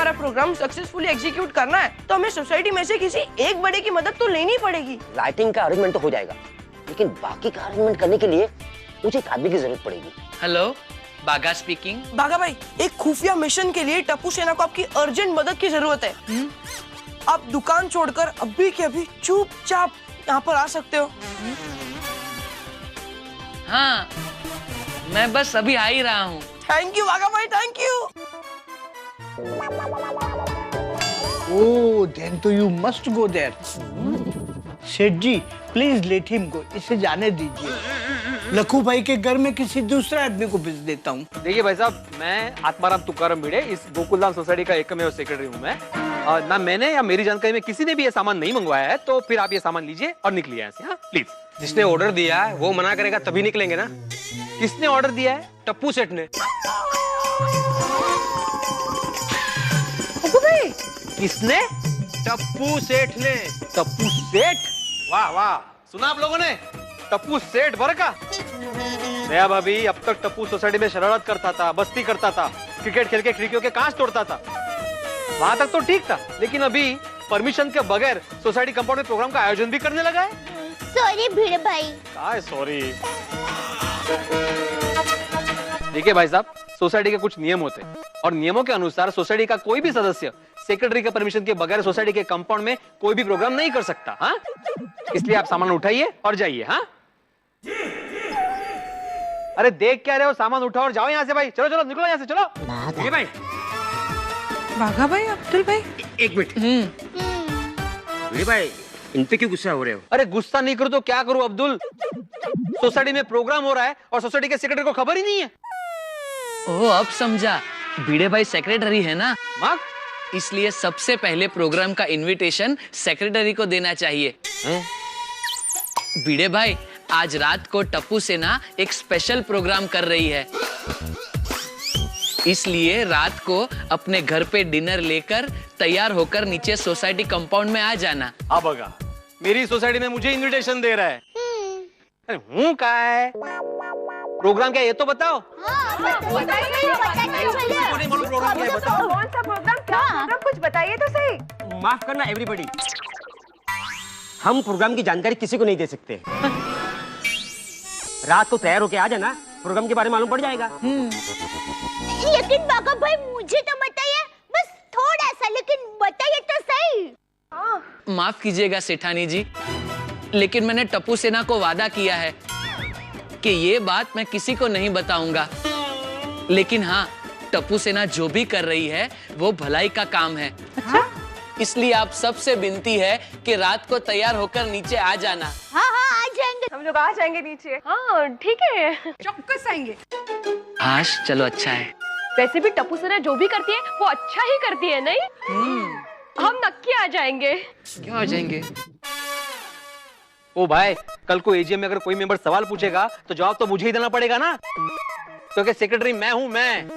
हमारा programme successfully execute करना है तो हमें सोसाइटी में से किसी एक बड़े की मदद तो लेनी पड़ेगी। लाइटिंग का अरेंजमेंट तो हो जाएगा, लेकिन बाकी का अरेंजमेंट करने के लिए मुझे एक आदमी की जरूरत पड़ेगी। हेलो, बागा स्पीकिंग। बागा भाई, एक खुफिया मिशन के लिए टप्पू सेना को आपकी अर्जेंट मदद की जरूरत है। आप दुकान छोड़कर अभी के अभी चुपचाप यहाँ पर आ सकते हो। हाँ, मैं बस अभी आ ही रहा हूँ। थैंक यू बागा भाई, थैंक यू। Oh, then तो you must go there. सेठ जी, प्लीज लेट हिम गो, इसे जाने दीजिए। लखू भाई के घर में किसी दूसरे आदमी को भेज देता हूँ। देखिए भाई साहब, मैं आत्माराम तुकाराम भिड़े, इस गोकुलधाम सोसाइटी का एकमेव सेक्रेटरी हूँ मैं। ना मैंने या मेरी जानकारी में किसी ने भी ये सामान नहीं मंगवाया है, तो फिर आप ये सामान लीजिए और निकलिए यहाँ से। हाँ प्लीज। जिसने ऑर्डर दिया है वो मना करेगा तभी निकलेंगे ना। किसने ऑर्डर दिया है? टप्पू सेठ ने। किसने? टप्पू सेठ ने। टप्पू सेठ? वाह वाह, सुना आप लोगों ने? टप्पू सेठ भर का। दया भाभी, अब तक टप्पू सोसाइटी में शरारत करता था, मस्ती करता था, क्रिकेट खेल के खिड़कियों के कांच तोड़ता था, वहां तक तो ठीक था। लेकिन अभी परमिशन के बगैर सोसाइटी कंपाउंड में प्रोग्राम का आयोजन भी करने लगा है। सॉरी भिड़े भाई। काय सॉरी? देखिए भाई साहब, सोसाइटी के कुछ नियम होते हैं और नियमों के अनुसार सोसाइटी का कोई भी सदस्य सेक्रेटरी के परमिशन के बगैर सोसाइटी के कंपाउंड में कोई भी प्रोग्राम नहीं कर सकता। हाँ, इसलिए आप सामान उठाइए और जाइए। हाँ, अरे देख क्या रहे हो, सामान उठाओ और जाओ यहाँ से भाई। चलो चलो निकलो यहाँ से, चलो। ये भाई, बागा भाई, अब्दुल भाई, एक मिनट। भाई, इन पे क्यों गुस्सा हो रहे हो? अरे गुस्सा नहीं करो तो क्या करूं अब्दुल? सोसाइटी में प्रोग्राम हो रहा है और सोसाइटी के सेक्रेटरी को खबर ही नहीं है। ओह, अब समझा। भिड़े भाई सेक्रेटरी है ना, माँ? इसलिए सबसे पहले प्रोग्राम का इनविटेशन सेक्रेटरी को देना चाहिए। भिड़े भाई, आज रात को टप्पू सेना एक स्पेशल प्रोग्राम कर रही है, इसलिए रात को अपने घर पे डिनर लेकर तैयार होकर नीचे सोसाइटी कंपाउंड में आ जाना। हाँ बगा, मेरी सोसाइटी में मुझे इनविटेशन दे रहा है। अरे हूँ क्या है? प्रोग्राम क्या ये तो बताओ। बताओ कौन सा प्रोग्राम, क्या प्रोग्राम, कुछ बताइए तो सही। माफ करना एवरीबॉडी, हम प्रोग्राम की जानकारी किसी को नहीं दे सकते। रात को तैयार होके आ जाना, प्रोग्राम के बारे में मालूम पड़ जाएगा। लेकिन बागा भाई मुझे तो बताइए, बस थोड़ा सा, लेकिन बताइए तो सही। माफ कीजिएगा सेठानी जी, लेकिन मैंने टप्पू सेना को वादा किया है कि ये बात मैं किसी को नहीं बताऊंगा। लेकिन हाँ, टप्पू सेना जो भी कर रही है वो भलाई का काम है। अच्छा? इसलिए आप सबसे विनती है कि रात को तैयार होकर नीचे आ जाना। हाँ हाँ, आ जाएंगे। हम लोग आ जाएंगे नीचे। हाँ ठीक है, चौक्कस आएंगे। आश, चलो अच्छा है। वैसे भी टप्पू सेना जो भी करती है वो अच्छा ही करती है, नहीं? हम नक्की आ जाएंगे। क्यों आ जाएंगे? ओ भाई, कल को एजीएम में अगर कोई मेंबर सवाल पूछेगा तो जवाब तो मुझे ही देना पड़ेगा ना, क्योंकि सेक्रेटरी मैं हूं। मैं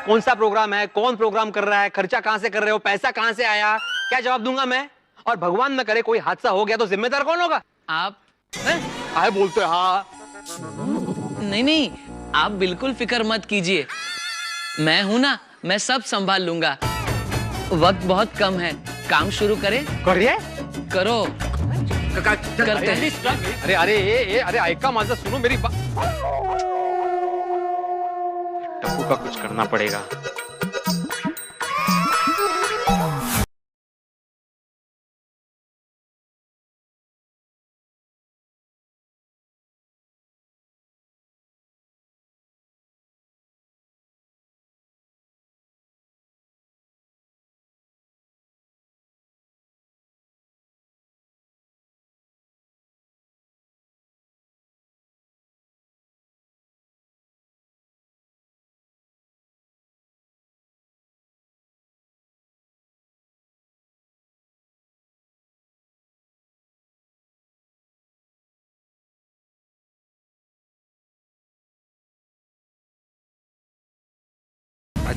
कौन सा प्रोग्राम है, कौन प्रोग्राम कर रहा है, खर्चा कहां से कर रहे हो, पैसा कहां से आया, क्या जवाब दूंगा मैं? और भगवान न करे कोई हादसा हो गया तो जिम्मेदार कौन होगा? आप आए बोलते हैं। हाँ नहीं नहीं, आप बिल्कुल फिक्र मत कीजिए, मैं हूं ना, मैं सब संभाल लूंगा। वक्त बहुत कम है, काम शुरू करें? करिए, करो, करते हैं। अरे अरे अरे ऐका माझा, सुनो मेरी बात। टप्पू का कुछ करना पड़ेगा।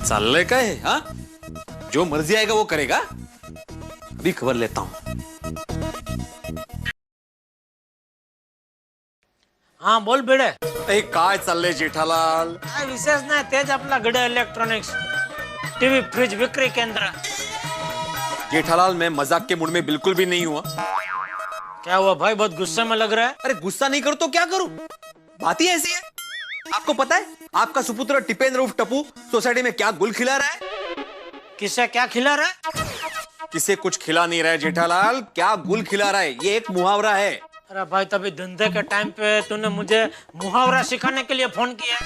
चाललंय काय? हाँ, जो मर्जी आएगा वो करेगा। अभी खबर लेता हूं। हाँ बोल भिडे. काय चाललंय जेठालाल? काय विशेष नाही, तेच आपला गड इलेक्ट्रॉनिक्स. टीवी फ्रिज विक्रय केंद्र। जेठालाल, मैं मजाक के मूड में बिल्कुल भी नहीं हुआ। क्या हुआ भाई, बहुत गुस्से में लग रहा है? अरे गुस्सा नहीं करो तो क्या करूं, बात ही ऐसी है। आपको पता है आपका सुपुत्र टिपेंद्र उर्फ टप्पू सोसाइटी में क्या गुल खिला रहा है? किसे क्या खिला रहा है? किसे कुछ खिला नहीं रहा है जेठालाल, क्या गुल खिला रहा है, ये एक मुहावरा है। अरे भाई, तभी धंधे के टाइम पे तूने मुझे मुहावरा सिखाने के लिए फोन किया?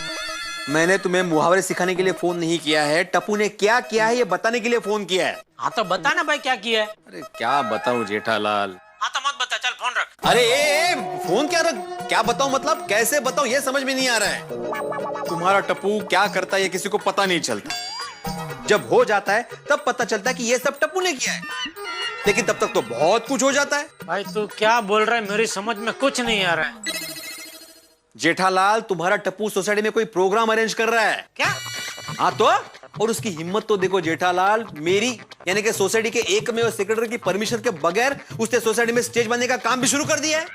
मैंने तुम्हें मुहावरे सिखाने के लिए फोन नहीं किया है, टप्पू ने क्या किया है ये बताने के लिए फोन किया है। हाँ तो बता ना भाई, क्या किया है? अरे क्या बताऊं जेठालाल। हाँ तो मत बता, चल फोन रख। अरे फोन क्या रख, क्या बताऊं मतलब कैसे बताऊं ये समझ में नहीं आ रहा है। तुम्हारा टप्पू क्या करता है ये किसी को पता नहीं चलता, जब हो जाता है तब पता चलता है कि ये सब टप्पू ने किया है, लेकिन तब तक तो बहुत कुछ हो जाता है। भाई तू क्या बोल रहा है, मेरी समझ में कुछ नहीं आ रहा है। जेठालाल, तुम्हारा टप्पू सोसाइटी में कोई प्रोग्राम अरेंज कर रहा है। क्या? हाँ तो, और उसकी हिम्मत तो देखो जेठालाल, मेरी यानी कि सोसाइटी के एकमेव सेक्रेटरी की परमिशन के बगैर उसने सोसाइटी में स्टेज बनने का काम भी शुरू कर दिया है।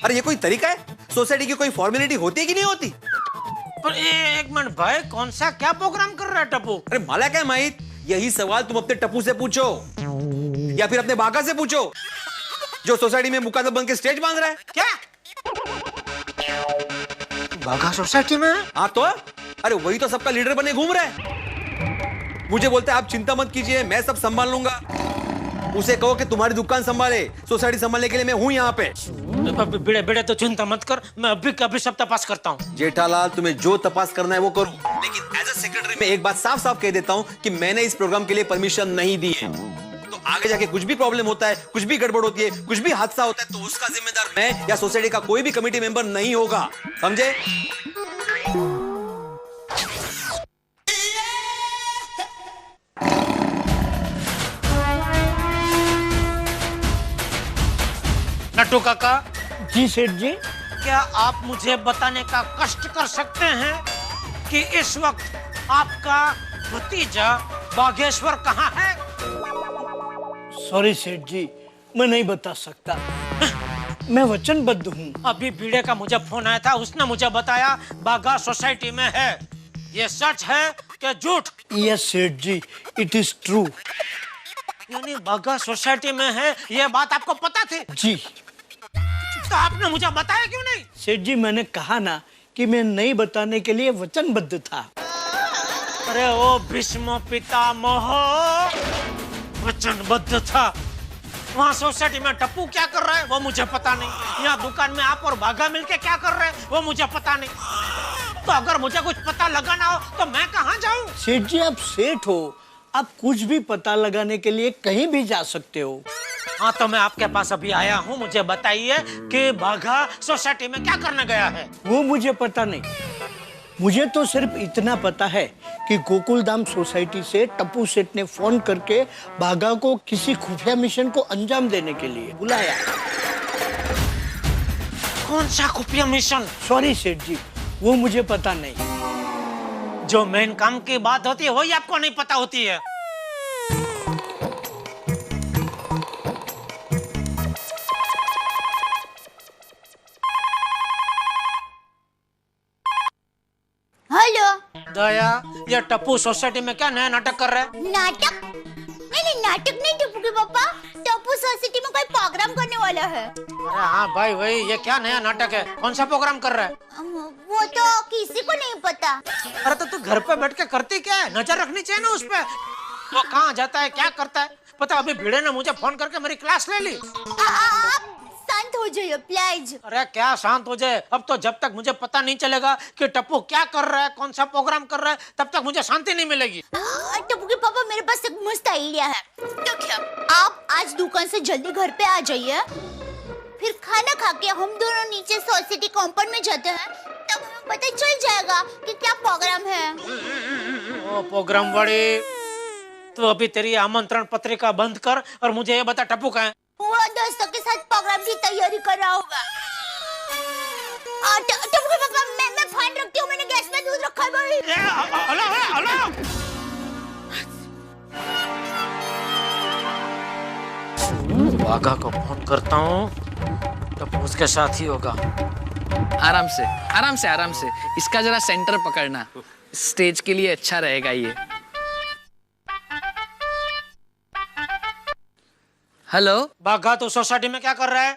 अरे ये कोई तरीका है? सोसाइटी की कोई फॉर्मेलिटी होती है कि नहीं होती? पर एक मिनट भाई, कौन सा क्या प्रोग्राम कर रहा है टप्पू? अरे माला क्या माहित, यही सवाल तुम अपने टप्पू से पूछो या फिर अपने बागा से पूछो जो सोसाइटी में मुकादम बन के स्टेज बांध रहा है। क्या बागा सोसाइटी में? हाँ तो, अरे वही तो सबका लीडर बने घूम रहा है। मुझे बोलते हैं आप चिंता मत कीजिए, मैं सब संभाल लूंगा। उसे कहो कि तुम्हारी दुकान संभाले, सोसाइटी संभालने के लिए मैं हूं यहाँ पे। बिड़े बिड़े तो चिंता मत कर, मैं अभी कभी सब तपास करता हूँ। जेठालाल, तुम्हें जो तपास करना है वो करो, लेकिन एज अ सेक्रेटरी मैं एक बात साफ साफ कह देता हूँ कि मैंने इस प्रोग्राम के लिए परमिशन नहीं दी है। तो आगे जाके कुछ भी प्रॉब्लम होता है, कुछ भी गड़बड़ होती है, कुछ भी हादसा होता है, तो उसका जिम्मेदार मैं या सोसाइटी का कोई भी कमेटी मेंबर नहीं होगा, समझे? नट्टू काका। जी सेठ जी। क्या आप मुझे बताने का कष्ट कर सकते हैं कि इस वक्त आपका भतीजा बागेश्वर कहाँ है? सॉरी सेठ जी, मैं नहीं बता सकता, मैं वचनबद्ध हूँ। अभी बीड़े का मुझे फोन आया था, उसने मुझे बताया बागा सोसाइटी में है। ये सच है कि झूठ? यस सेठ जी, इट इज ट्रू। यानी बागा सोसाइटी में है, ये बात आपको पता थी? जी। तो आपने मुझे बताया क्यों नहीं? सेठ जी, मैंने कहा ना कि मैं नहीं बताने के लिए वचनबद्ध था। अरे ओ भीष्म पितामह वचनबद्ध था। वहाँ सोसाइटी में टप्पू क्या कर रहा है वो मुझे पता नहीं। यहाँ दुकान में आप और बागा मिलके क्या कर रहे हैं वो मुझे पता नहीं। तो अगर मुझे कुछ पता लगाना हो तो मैं कहाँ जाऊँ? सेठ जी, आप सेठ हो, आप कुछ भी पता लगाने के लिए कहीं भी जा सकते हो। हाँ तो मैं आपके पास अभी आया हूँ, मुझे बताइए कि बागा सोसाइटी में क्या करने गया है? वो मुझे पता नहीं, मुझे तो सिर्फ इतना पता है कि गोकुलधाम सोसाइटी से टप्पू सेठ ने फोन करके बागा को किसी खुफिया मिशन को अंजाम देने के लिए बुलाया। कौन सा खुफिया मिशन? सॉरी सेठ जी, वो मुझे पता नहीं। जो मेन काम की बात होती है वही आपको नहीं पता होती है। हेलो दया, ये टप्पू सोसाइटी में क्या नया नाटक कर रहा है? नाटक? नहीं, नाटक नहीं टप्पू के पापा, टप्पू सोसाइटी में कोई प्रोग्राम करने वाला है। अरे हाँ भाई, वही, ये क्या नया नाटक है? कौन सा प्रोग्राम कर रहा है? वो तो किसी को नहीं पता। अरे तो तू घर पे बैठ के करती क्या है? नजर रखनी चाहिए ना उस पे। वो कहाँ जाता है, क्या करता है? पता अभी भिड़े ने मुझे फोन करके मेरी क्लास ले ली। आप शांत हो जाइए प्लीज। अरे क्या शांत हो जाए? अब तो जब तक मुझे पता नहीं चलेगा कि टप्पू क्या कर रहा है, कौन सा प्रोग्राम कर रहा है, तब तक मुझे शांति नहीं मिलेगी। टप्पू के पापा, मेरे पास एक मस्त आइडिया है। तो क्या आप आज दुकान से जल्दी घर पे आ जाइए, फिर खाना खा के हम दोनों नीचे सोसाइटी कंपाउंड में जाते हैं, तब हमें पता चल जाएगा कि क्या प्रोग्राम है। ओ प्रोग्राम वाली, तो अभी तेरी आमंत्रण पत्रिका बंद कर और मुझे ये बता टप्पू कहाँ है? वो दोस्तों के साथ प्रोग्राम की तैयारी कर रहा होगा। टप्पू के पापा, मैं फोन रखती हूँ, मैंने गैस में दूध रखा है भाई। हेलो। बागा को फोन करता हूँ, टप्पू उसके साथ ही होगा। आराम से आराम से आराम से, इसका जरा सेंटर पकड़ना, स्टेज के लिए अच्छा रहेगा ये। हेलो बाघा तो सोसाइटी में क्या कर रहा है?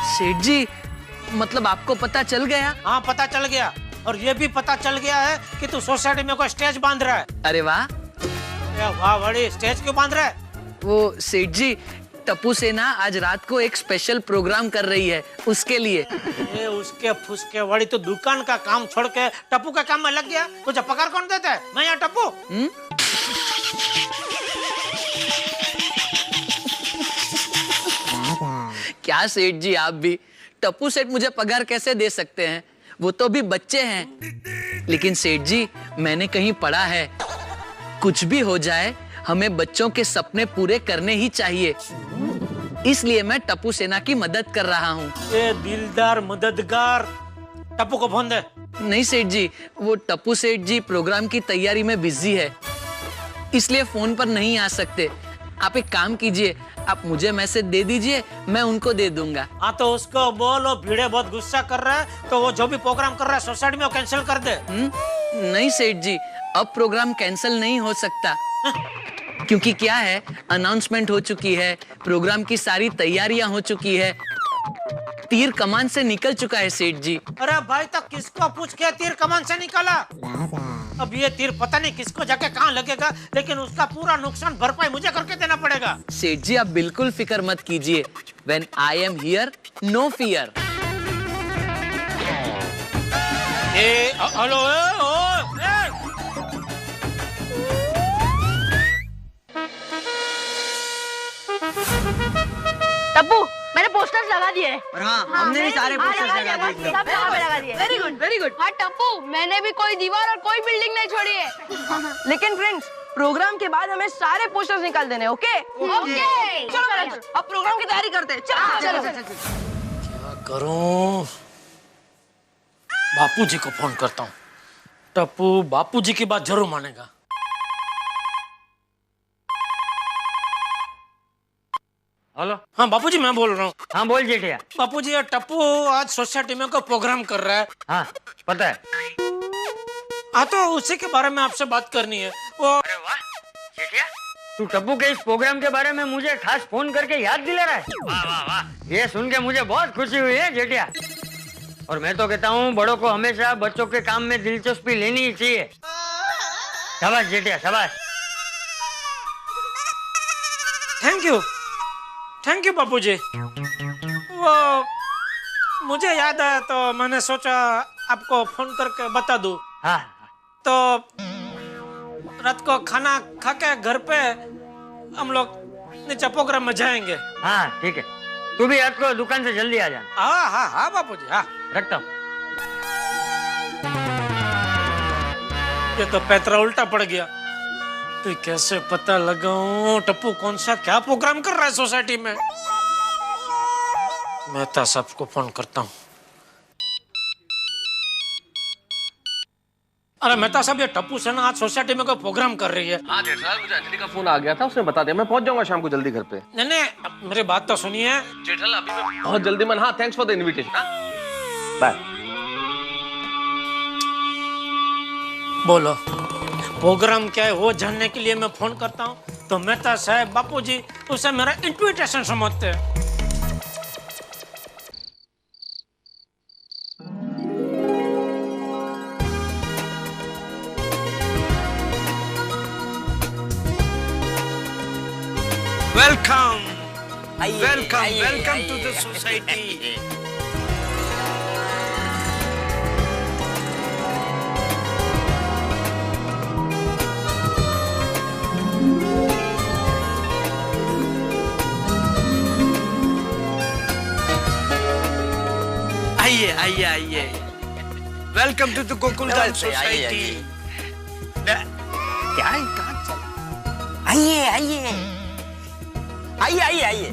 सेठ जी, मतलब आपको पता चल गया? हाँ पता चल गया, और ये भी पता चल गया है कि तू सोसाइटी में कोई स्टेज बांध रहा है। अरे वाह। वाह बड़ी, स्टेज क्यों बांध रहा है? वो सेठ जी, टप्पू सेना आज रात को एक स्पेशल प्रोग्राम कर रही है, उसके लिए। ये उसके फुसके वाली, तो दुकान का काम छोड़ के टप्पू का काम में लग गया। तुझे पगार कौन देता है? मैं यहाँ टप्पू। क्या सेठ जी, आप भी? टप्पू सेठ मुझे पगार कैसे दे सकते हैं? वो तो भी बच्चे हैं। लेकिन सेठ जी, मैंने कहीं पढ़ा है, कुछ भी हो जाए हमें बच्चों के सपने पूरे करने ही चाहिए। इसलिए मैं टप्पू सेना की मदद कर रहा हूँ। ये दिलदार मददगार, टप्पू को फोन दे। नहीं सेठ जी, वो टप्पू सेठ जी प्रोग्राम की तैयारी में बिजी है, इसलिए फोन पर नहीं आ सकते। आप एक काम कीजिए, आप मुझे मैसेज दे दीजिए, मैं उनको दे दूंगा। हाँ तो उसको बोलो, भीड़े बहुत गुस्सा कर रहा है, तो वो जो भी प्रोग्राम कर रहा है सोसाइटी में वो कैंसिल कर दे। नहीं सेठ जी, अब प्रोग्राम कैंसिल नहीं हो सकता। क्योंकि क्या है, अनाउंसमेंट हो चुकी है, प्रोग्राम की सारी तैयारियां हो चुकी है, तीर कमान से निकल चुका है सेठ जी। अरे भाई, तो किसको पूछ के तीर कमान से निकाला? अब ये तीर पता नहीं किसको जाके कहाँ लगेगा, लेकिन उसका पूरा नुकसान भरपाई मुझे करके देना पड़ेगा। सेठ जी, आप बिल्कुल फिक्र मत कीजिए। When I am here, no fear. Hello, Tappu, मैंने पोस्टर्स लगा दिए। हाँ, हमने भी सारे पोस्टर्स लगा दिए। सब जगह पे लगा दिए। Very good, very good. हाँ टप्पू, मैंने भी कोई दीवार और कोई बिल्डिंग नहीं छोड़ी है। लेकिन फ्रेंड्स, प्रोग्राम के बाद हमें सारे पोस्टर्स निकाल देने, ओके? ओके। चलो फ्रेंड्स, अब प्रोग्राम की तैयारी करते हैं। चलो चलो। क्या करूं? बापूजी को फोन करता हूँ। टप्पू बापूजी की बात जरूर मानेगा। हेलो। हाँ बापूजी, मैं बोल रहा हूँ। हाँ बोल जेठिया। बापूजी, ये टप्पू आज सोसाइटी में कोई प्रोग्राम कर रहा है। हाँ पता है। हाँ तो उसी के बारे में आपसे बात करनी है। वो अरे वाह जेठिया, तू टप्पू के इस प्रोग्राम के बारे में मुझे खास फोन करके याद दिला रहा है। वाह वाह वाह, ये सुन के मुझे बहुत खुशी हुई है जेठिया। और मैं तो कहता हूँ, बड़ों को हमेशा बच्चों के काम में दिलचस्पी लेनी ही चाहिए। शाबाश जेठिया, शाबाश। थैंक यू बापूजी। वो मुझे याद आया तो मैंने सोचा आपको फोन करके बता दूं। हाँ। तो रात को खाना खा के घर पे हम लोग नीचे प्रोग्राम में जाएंगे। हाँ ठीक है, तू भी रात को दुकान से जल्दी आ जाना। हाँ हाँ हाँ बापूजी, हाँ रखता हूँ। ये तो पैतरा उल्टा पड़ गया। तो कैसे पता लगाऊं टप्पू कौन सा क्या प्रोग्राम कर रहा है सोसाइटी में? मेहता साहब को फोन करता हूँ। अरे मेहता साहब, ये टप्पू सेना आज सोसाइटी में कोई प्रोग्राम कर रही है। हाँ जेठ साहब, मुझे अंजलि का फोन आ गया था, उसने बता दिया। मैं पहुंच जाऊंगा शाम को जल्दी घर पे। नहीं, मेरी बात तो सुनिए। जेठल, अभी मैं बहुत जल्दी मन। हाँ, thanks for the invitation. Bye. बोलो, प्रोग्राम क्या है वो जानने के लिए मैं फोन करता हूँ, तो मेहता साहब बापूजी उसे मेरा इन्विटेशन समझते हैं। Welcome to the society. आइए। Welcome to the Gokuldham society. क्या है, कहाँ चल? आइए।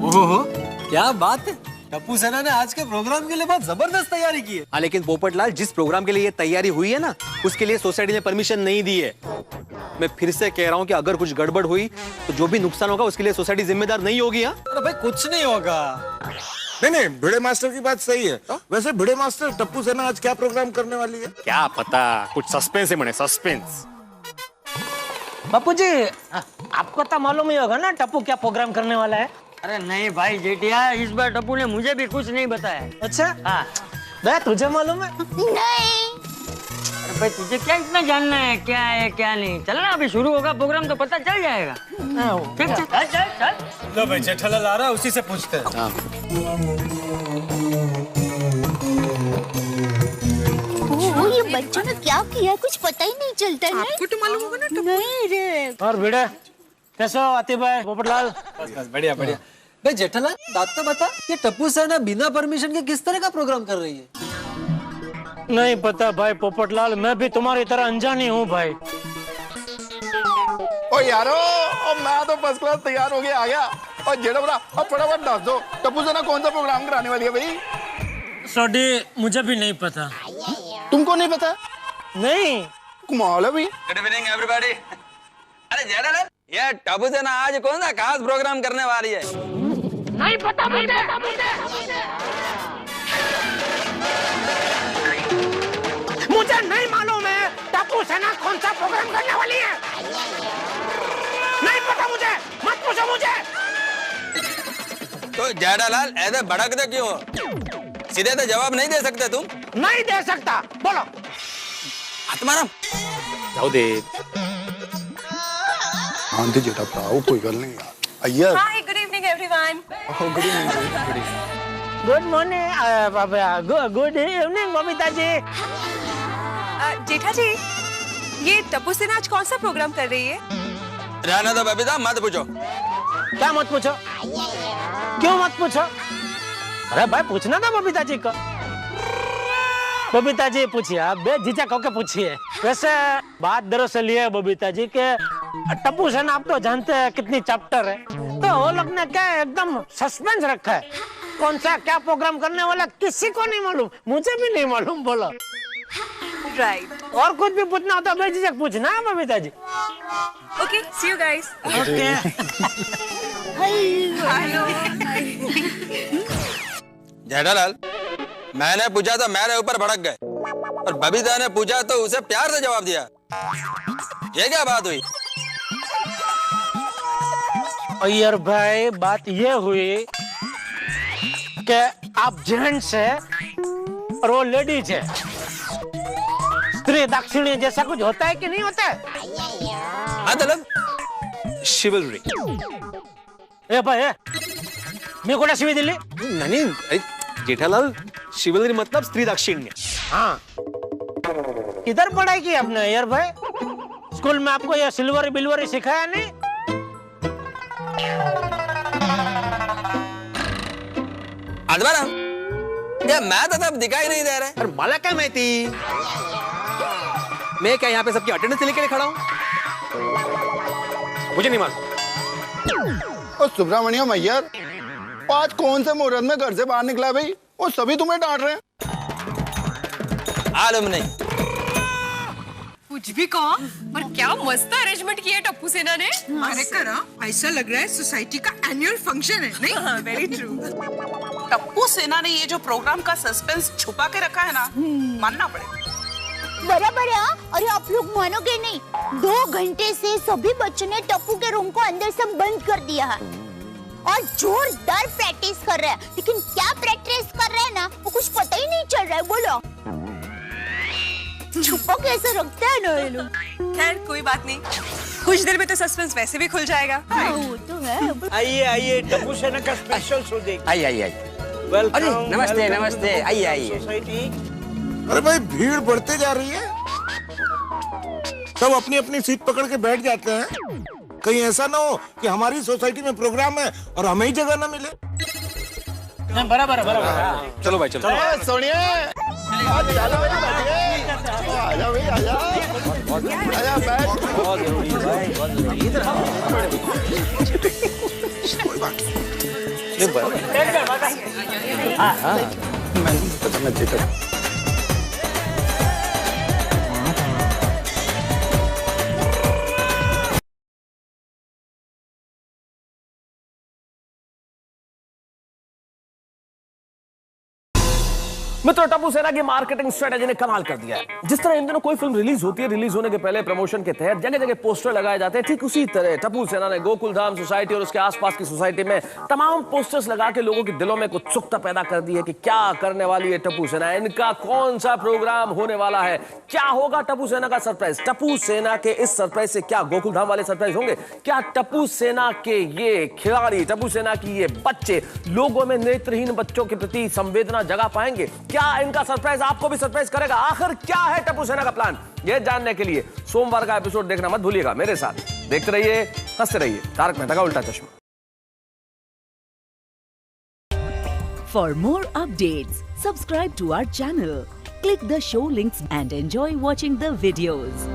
ओहो, क्या बात है। टप्पू सेना ने आज के प्रोग्राम के लिए बहुत जबरदस्त तैयारी की है। हाँ, लेकिन पोपटलाल, जिस प्रोग्राम के लिए ये तैयारी हुई है ना, उसके लिए सोसाइटी ने परमिशन नहीं दी है। मैं फिर से कह रहा हूँ कि अगर कुछ गड़बड़ हुई तो जो भी नुकसान होगा उसके लिए सोसाइटी जिम्मेदार नहीं होगी। हाँ? अरे भाई, कुछ नहीं होगा। नहीं, भिड़े मास्टर की बात सही है। वैसे भिड़े मास्टर, टप्पू सेना आज क्या प्रोग्राम करने वाली है? क्या पता, कुछ सस्पेंस है मने, सस्पेंस। बापू जी आपको तो मालूम ही होगा ना टप्पू क्या प्रोग्राम करने वाला है। अरे नहीं भाई जेठिया, इस बार टप्पू ने मुझे भी कुछ नहीं बताया। अच्छा हाँ। बे तुझे मालूम है? नहीं। अरे भाई तुझे क्या इतना जानना है क्या नहीं। चल ना अभी शुरू होगा प्रोग्राम तो पता चल जाएगा। चल चल चल चल चल। लो भाई जेठालाल आ रहा है, उसी से पूछते हैं। ओ, ये बच्चों ने क्या किया कुछ पता ही नहीं चलता है। आपको तो मालूम होगा ना। नहीं रे। और बेटा कैसे हो आतिफ भाई, पोपटलाल? बस बढ़िया बढ़िया। भाई जेठालाल बात तो बता, ये टप्पू सेना बिना परमिशन के किस तरह का प्रोग्राम कर रही है? नहीं पता भाई पोपटलाल, मैं भी तुम्हारी तरह अनजानी हूँ भाई। ओ यारो, ओ मैं तो फर्स्ट क्लास तैयार हो गया आ गया। और जेठा बोला अब फटाफट दस दो, टप्पू सेना कौन सा प्रोग्राम कराने वाली है भाई? सॉरी मुझे भी नहीं पता। तुमको नहीं पता? नहीं। कमाल है भाई। Good evening everybody. अरे जेठालाल, ये टप्पू सेना आज कौन सा खास प्रोग्राम करने वाली है? नहीं पता मुझे। मुझे नहीं मालूम है टप्पू सेना कौन सा प्रोग्राम करने वाली है। नहीं पता मुझे, मत पूछो मुझे। तो जेठालाल ऐसे भड़कते क्यों हो? सीधे तो जवाब नहीं दे सकते तुम? नहीं दे सकता, बोलो। तुम्हारा जाओ दे। हाँ जी जेठा भराओ, कोई गल नहीं यार। Iyer. Hi, good evening everyone. Good evening. Good morning, good evening Babita ji. Jetha ji, ये टप्पू सेना आज कौन सा प्रोग्राम कर रही है? रहना दो बबीता, मत पूछो। क्या मत पूछो? क्यों मत पूछो? अरे भाई पूछना था बबीता जी को। बबीता जी पूछिए, आप बेझिझक होकर पूछिए। वैसे बात दरअसल ये है बबीता जी के टप्पू सेना आप तो जानते हैं कितनी चैप्टर है, तो वो लोग ने क्या एकदम सस्पेंस रखा है। कौन सा क्या प्रोग्राम करने वाला किसी को नहीं मालूम, मुझे भी नहीं मालूम। बोलो। राइट। और कुछ भी पूछना हो तो बेझिझक पूछना है Babita ji. Okay, see you guys. Okay. Hello. Jethalal, मैंने पूछा तो मेरे ऊपर भड़क गए, और बबीता ने पूछा तो उसे प्यार से जवाब दिया। ये क्या बात हुई? अय्यर भाई बात ये हुई कि आप जेंट्स है और वो लेडीज है। स्त्री दाक्षिण्य जैसा कुछ होता है कि नहीं होता है? मतलब शिवलरी। ए भाई मैं कोड़ा शिवी दिल्ली। नहीं जेठालाल, शिवलरी मतलब स्त्री दाक्षिण्य। हाँ किधर पढ़ाई की आपने अय्यर भाई? स्कूल में आपको ये सिल्वर बिल्वरी सिखाया नहीं? अदबारा, ये मैं तो तब दिखाई नहीं दे रहा है। अरे मला क्या माहिती, मैं क्या यहाँ पे सबकी अटेंडेंस लेके खड़ा हूँ? मुझे नहीं मालूम। और सुब्रमण्यम अय्यर, आज कौन से मुहूर्त में घर से बाहर निकला है भाई? वो सभी तुम्हें डांट रहे हैं। मालूम नहीं। कुछ भी कहो, पर क्या मस्त अरेंजमेंट किया है टप्पू सेना ने। अरे करा, ऐसा लग रहा है सोसाइटी का एनुअल फंक्शन है, नहीं? Very true. टप्पू सेना ने ये जो प्रोग्राम का सस्पेंस छुपा के रखा है ना, मानना पड़ेगा। बराबर है। अरे आप लोग मानोगे नहीं, 2 घंटे से सभी बच्चों ने टप्पू के रूम को अंदर से बंद कर दिया है और जोरदार प्रैक्टिस कर रहे हैं। लेकिन क्या प्रैक्टिस कर रहे हैं ना, वो कुछ पता ही नहीं चल रहा है। बोलो छुपा कैसे रखते हैं ना ये लोग। खैर कोई बात नहीं, कुछ देर में तो सस्पेंस वैसे भी खुल जाएगा। वो तो है। आइए आइए, टप्पू सेना का स्पेशल शो देखिए। आइए आइए आइए। अरे नमस्ते नमस्ते, आइए आइए। सोसाइटी। अरे भाई भीड़ बढ़ते जा रही है, सब अपनी अपनी सीट पकड़ के बैठ जाते हैं। कहीं ऐसा ना हो कि हमारी सोसाइटी में प्रोग्राम है और हमें ही जगह ना मिले। बराबर बराबर। चलो भाई चलो। सोनिया, आजा भाई, आजा आजा बैठ। बहुत जरूरी है भाई, बहुत जरूरी है। कोई बात नहीं। हाँ मैं जेठा मित्रों, टप्पू सेना की मार्केटिंग स्ट्रेटेजी ने कमाल कर दिया है। जिस तरह इन दिनों कोई फिल्म रिलीज होती है, रिलीज होने के पहले प्रमोशन के तहत जगह जगह पोस्टर लगाए जाते हैं, ठीक उसी तरह टप्पू सेना ने गोकुलधाम सोसाइटी और उसके आसपास की सोसाइटी में तमाम पोस्टर्स लगा के लोगों के दिलों में कुछ उत्सुकता पैदा कर दी है कि क्या करने वाली है टप्पू सेना, इनका कौन सा प्रोग्राम होने वाला है, क्या होगा टप्पू सेना का सरप्राइज। टप्पू सेना के इस सरप्राइज से क्या गोकुलधाम वाले सरप्राइज होंगे? क्या टप्पू सेना के ये खिलाड़ी, टप्पू सेना की ये बच्चे लोगों में नेत्रहीन बच्चों के प्रति संवेदना जगा पाएंगे? क्या इनका सरप्राइज आपको भी सरप्राइज करेगा? आखिर क्या है टप्पू सेना का प्लान, यह जानने के लिए सोमवार का एपिसोड देखना मत भूलिएगा मेरे साथ। देखते रहिए, हंसते रहिए, तारक मेहता का उल्टा चश्मा। For more updates, subscribe to our channel, click the show links and enjoy watching the videos.